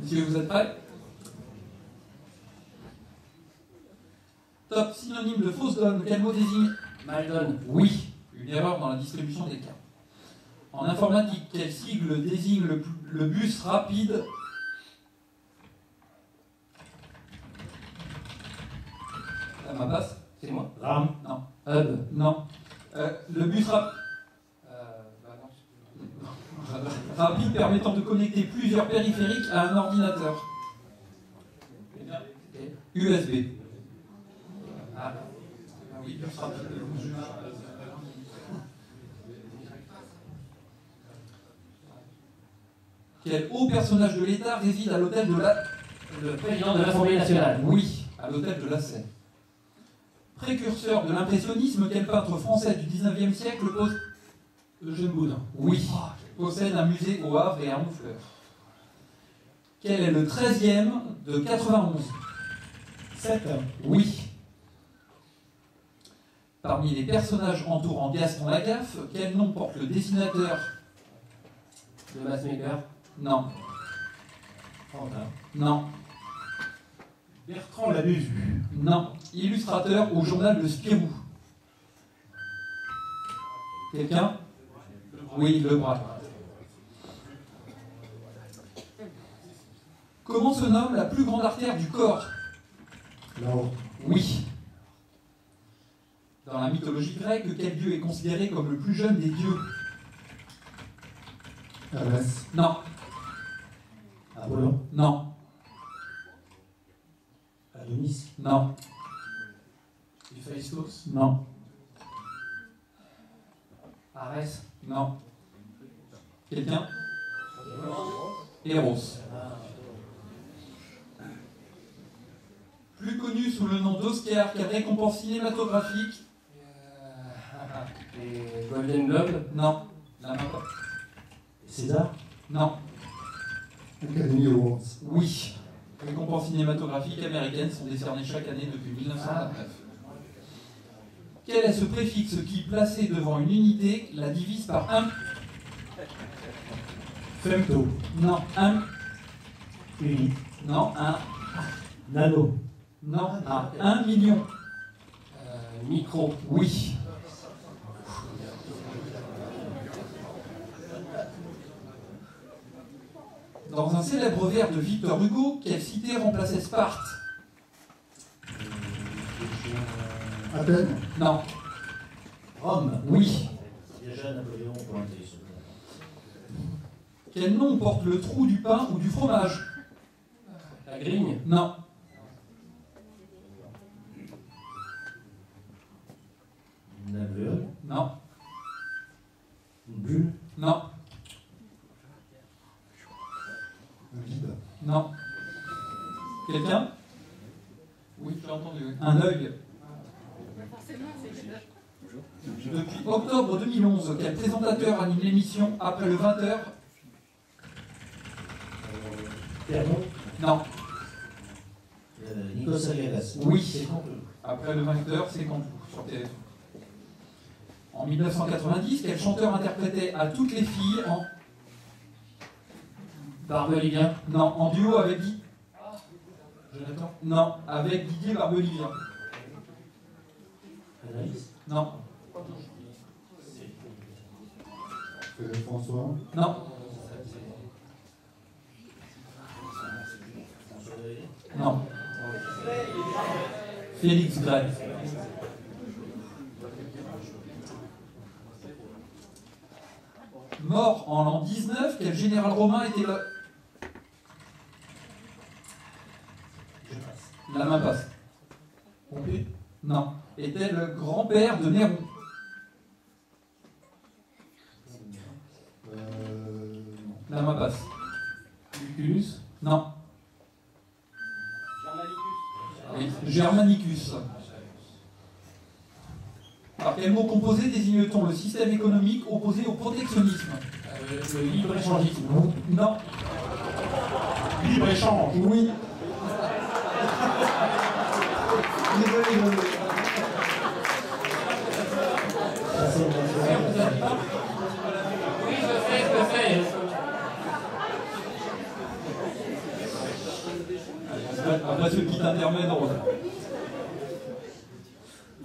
Monsieur, vous êtes prêts? Top synonyme de fausse donne, quel mot désigne? Mal-donne. Oui, une erreur dans la distribution des cas. En informatique, quel sigle désigne le bus rapide? Ça ma passe? C'est moi. RAM. Non. Hub. Non. Le bus rapide permettant de connecter plusieurs périphériques à un ordinateur. USB. Ah. Oui, bus rapide. Quel haut personnage de l'État réside à l'hôtel de la... Le président de l'Assemblée nationale. Oui, à l'hôtel de la Seine. Précurseur de l'impressionnisme, quel peintre français du 19e siècle pose... Eugène Boudin. Oui, possède un musée au Havre et à Honfleur. Quel est le 13e de 91? 7. Oui. Parmi les personnages entourant Gaston Lagaffe, quel nom porte le dessinateur? Le massmaker. Non. Non. Bertrand Labuzu. Non. Illustrateur au journal de Spirou. Quelqu'un? Oui, Lebras. Comment se nomme la plus grande artère du corps? L'aorte. Oui. Dans la mythologie grecque, quel dieu est considéré comme le plus jeune des dieux? Hermès. Non. Apollon. Non. Adonis. Non. Héphaïstos. Non. Arès. Non. Quelqu'un? Eros. Plus connu sous le nom d'Oscar, quelle récompense cinématographique? Et Golden Globe. Non. La main pas. César. Non. Academy Awards. Oui. Récompenses cinématographiques américaines sont décernées chaque année depuis 1929. Quel est ce préfixe qui, placé devant une unité, la divise par 1? Femto. Non. 1. Uni. Non. 1. Nano. Non. 1 million. Micro. Oui. Dans un célèbre vers de Victor Hugo, quelle cité remplaçait Sparte? Athènes. Non. Rome. Oui. Déjà Napoléon pour l'intelligence. Quel nom porte le trou du pain ou du fromage? La grigne. Non. Une alvéole. Non. Une bulle. Non. Un vide. Non. Quelqu'un? Oui, j'ai entendu. Oui. Un œil. Depuis octobre 2011, quel présentateur anime l'émission après le 20h? Clermont. Non. Nikos Aliagas. Oui. Après le 20h, c'est quand sur TF1. En 1990, quel chanteur interprétait À toutes les filles en... Barbelivien. Non, en duo avec Guy. Jonathan? Non, avec Didier Barbelivien. Anaïs. Non. François. Non. Non. Félix Gray. Mort en l'an 19, quel général romain était le... La main passe. Pompée. Non. Était le grand-père de Néron. La main passe. Lucullus. Non. Oui, Germanicus. Par quel mot composé désigne-t-on le système économique opposé au protectionnisme? Le libre-échangisme. Non. Libre-échange. Oui. Désolé. Oui, je sais. Après ce petit intermède rose.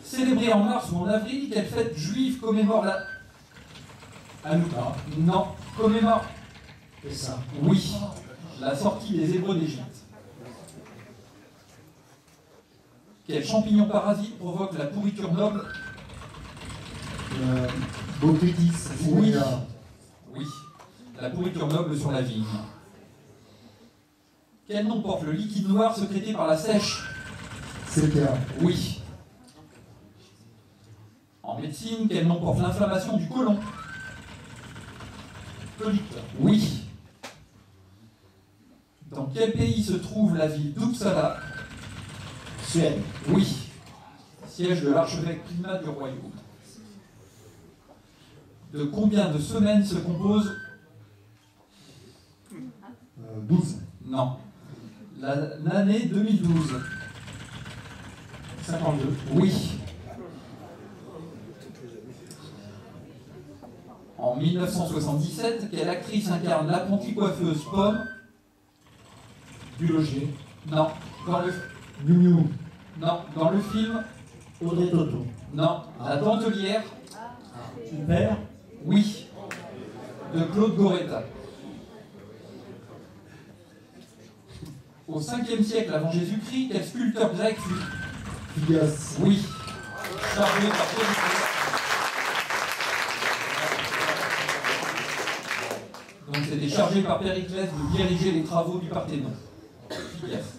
Célébrée en mars ou en avril, quelle fête juive commémore la... Hanouka. Non, commémore... Et ça. Oui, la sortie des Hébreux d'Égypte. Quel champignon parasite provoque la pourriture noble? Botrytis. Oui. Oui, la pourriture noble sur la vigne. Quel nom porte le liquide noir sécrété par la sèche? CPA. Oui. En médecine, quel nom porte l'inflammation du côlon? Colite. Oui. Dans quel pays se trouve la ville d'Uppsala? Suède. Oui. Siège de l'archevêque primat du royaume. De combien de semaines se compose? 12. Non. L'année 2012. 52. Oui. En 1977, quelle actrice incarne l'apprentie coiffeuse Pomme? Bulogier. Non. Dans le... Miu Miu. Non. Dans le film? Audrey Tautou. Non. La dentelière? Père. Oui. De Claude Goretta. Au 5e siècle avant Jésus-Christ, quel sculpteur grec fut? Phidias. Oui. Chargé par Périclès. Donc c'était chargé par Périclès de diriger les travaux du Parthénon. Phidias.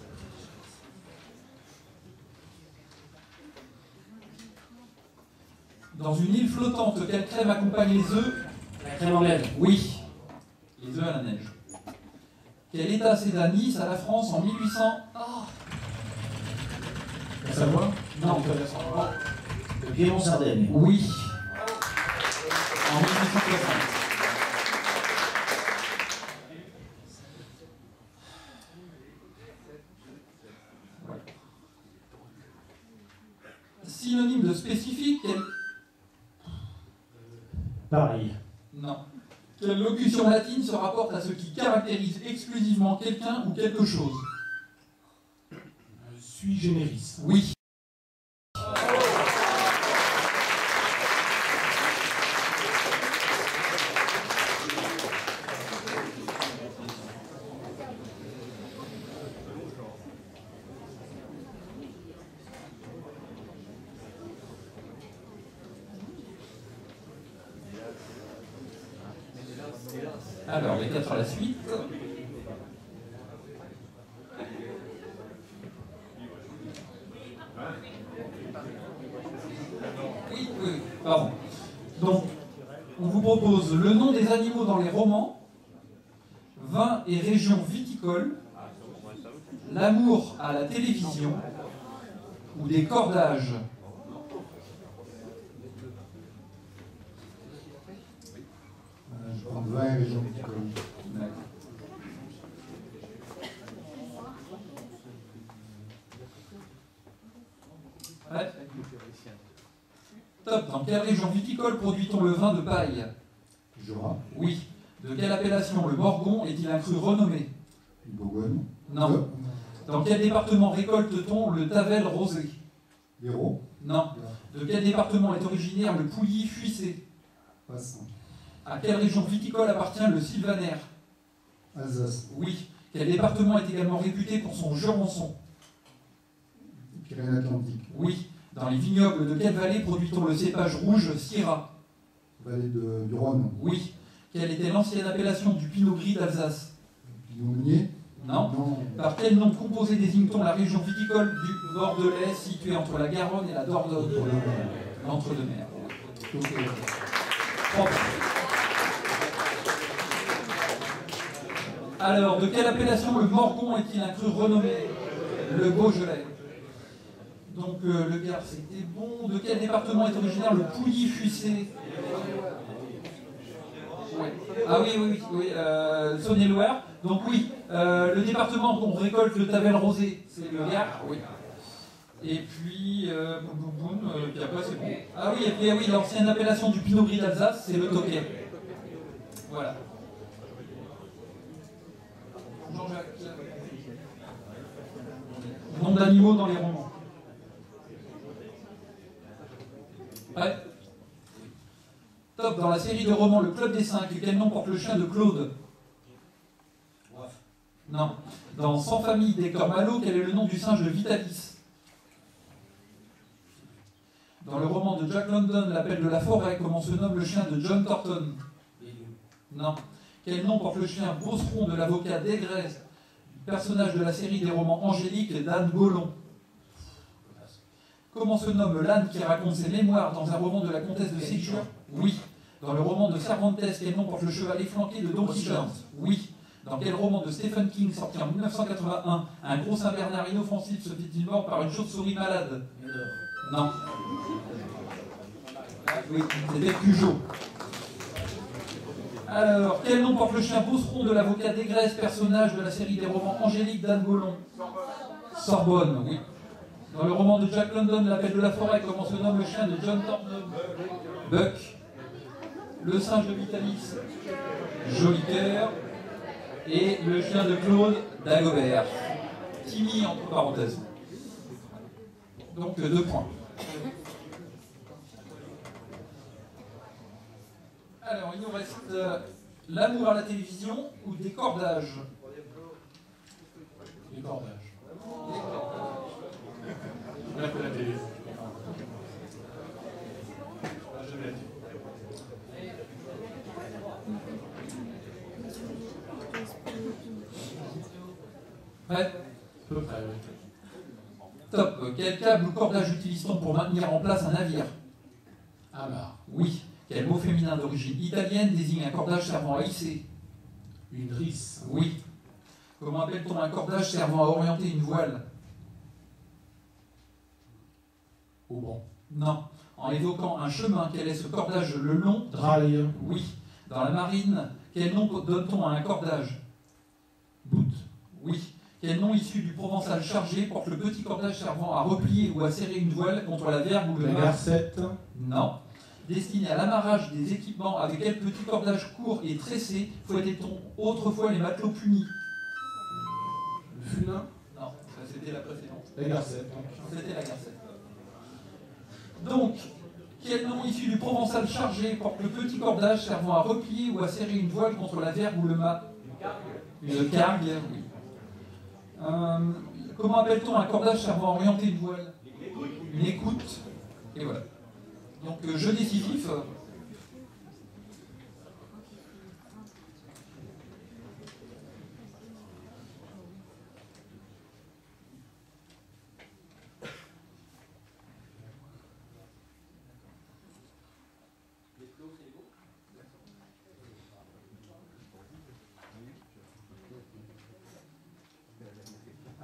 Dans une île flottante, quelle crème accompagne les œufs? La crème anglaise. Oui. Les œufs à la neige. Quel État céda Nice à la France en 1800? La Savoie. Non. Le Piémont-Sardaigne. Oui. En 1860. Synonyme de spécifique, quel... Pareil. Non. Quelle locution latine se rapporte à ce qui caractérise exclusivement quelqu'un ou quelque chose? Sui generis. Oui. Alors, les 4 à la suite. Oui, oui, pardon. Donc, on vous propose le nom des animaux dans les romans, vin et régions viticoles, l'amour à la télévision ou des cordages. Je prends 20 régions viticoles. D'accord. Ouais. Top. Dans quelle région viticole produit-on le vin de paille? Jura. Oui. De quelle appellation le Morgon est-il un cru renommé? Bourgogne. Non. Dans quel département récolte-t-on le Tavel rosé? Hérault. Non. De quel département est originaire le Pouilly fuissé? Passe. À quelle région viticole appartient le Sylvaner? Alsace. Oui. Quel département est également réputé pour son jurançon? Pyrénées-Atlantiques. Oui. Dans les vignobles de quelle vallée produit-on le cépage rouge Syrah? Vallée du Rhône. Oui. Quelle était l'ancienne appellation du Pinot Gris d'Alsace? Pinot Meunier. Non. Par quel nom composé désigne-t-on la région viticole du Bordelais située entre la Garonne et la Dordogne? L'entre-deux-mer. Propre. Alors, de quelle appellation le Morgon est-il un cru renommé? Le Beaujolais. Donc, le Gard, c'était bon. De quel département est originaire le Pouilly fuissé? Ouais. Ah oui, oui, oui, oui. Saône-et-Loire. Donc oui, le département où on récolte le Tavel rosé, c'est le Gard. Oui. Et puis, puis après c'est bon. Ah oui, et puis oui, l'ancienne appellation du Pinot Gris d'Alsace, c'est le Tokay. Voilà. Jean-Jacques. d'animaux dans les romans. Ouais. Top, dans la série de romans Le Club des 5, quel nom porte le chien de Claude? Non. Dans Sans famille d'Hector Malot, quel est le nom du singe de Vitalis? Dans le roman de Jack London, L'appel de la forêt, comment se nomme le chien de John Thornton? Non. Quel nom porte le chien Beauceron de l'avocat d'Aigrès, personnage de la série des romans Angélique d'Anne Gollon? Comment se nomme l'âne qui raconte ses mémoires dans un roman de la comtesse de Ségur? Oui. Dans le roman de Cervantes, quel nom porte le cheval efflanqué de Don Quichotte? Oui. Dans quel roman de Stephen King, sorti en 1981, un gros Saint-Bernard inoffensif se fait-il mort par une chauve-souris malade? Non. Oui, c'était Cujo. Alors, quel nom porte le chien Beauceron de l'avocat d'Aigrès, personnage de la série des romans Angélique d'Anne Gollon? Sorbonne, oui. Dans le roman de Jack London, L'appel de la forêt, comment se nomme le chien de John Thornton? Buck. Le singe de Vitalis, Joli Cœur. Et le chien de Claude, Dagobert. Timmy, entre parenthèses. Donc 2 points. Alors, il nous reste l'amour à la télévision ou des cordages? Les cordages. Des cordages. Rien que la télé. Ah, j'aime la télé. Ouais. À peu près, oui. Top. Quel câble ou cordage utilise-t-on pour maintenir en place un navire? Amarre. Oui. Quel mot féminin d'origine italienne désigne un cordage servant à hisser? Une risse. Oui. Comment appelle-t-on un cordage servant à orienter une voile? Au banc. Non. En évoquant un chemin, quel est ce cordage le long? Draille. Oui. Dans la marine, quel nom donne-t-on à un cordage? Bout. Oui. Quel nom issu du provençal chargé porte le petit cordage servant à replier ou à serrer une voile contre la vergue ou le La mât? garcette. Non. Destiné à l'amarrage des équipements avec quel petit cordage court et tressé fouettait-on autrefois les matelots punis? Le funin. Non, ça c'était la précédente. La garcette. C'était la garcette. Donc, quel nom issu du provençal chargé porte le petit cordage servant à replier ou à serrer une voile contre la vergue ou le mât? Une cargue, oui. Comment appelle-t-on un cordage servant à orienter une voile? Une écoute. Et voilà. Donc, jeu décisif.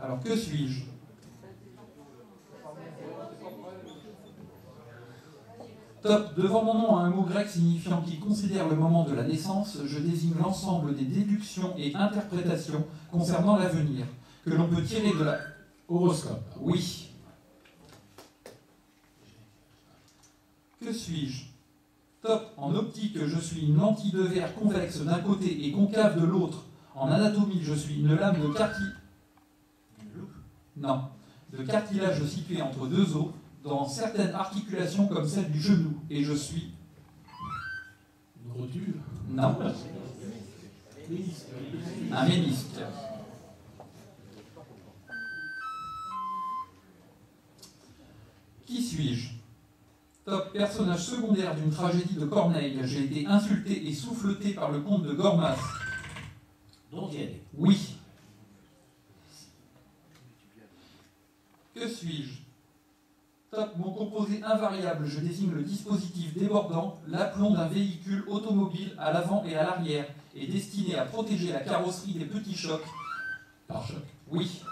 Alors, que suis-je? Top. Devant mon nom un mot grec signifiant qui considère le moment de la naissance, je désigne l'ensemble des déductions et interprétations concernant l'avenir, que l'on peut tirer de la... Horoscope. Oui. Que suis-je? Top. En optique, je suis une lentille de verre convexe d'un côté et concave de l'autre. En anatomie, je suis une lame de cartilage... Non. De cartilage situé entre 2 os, dans certaines articulations comme celle du genou. Et je suis... Une rotule. Non. Un ménisque. Qui suis-je? Top. Personnage secondaire d'une tragédie de Corneille. J'ai été insulté et souffleté par le comte de Gormas. Dontienne. Oui. Que suis-je? Top. Mon composé invariable, je désigne le dispositif débordant, l'aplomb d'un véhicule automobile à l'avant et à l'arrière, et destiné à protéger la carrosserie des petits chocs. Pare-choc. Oui.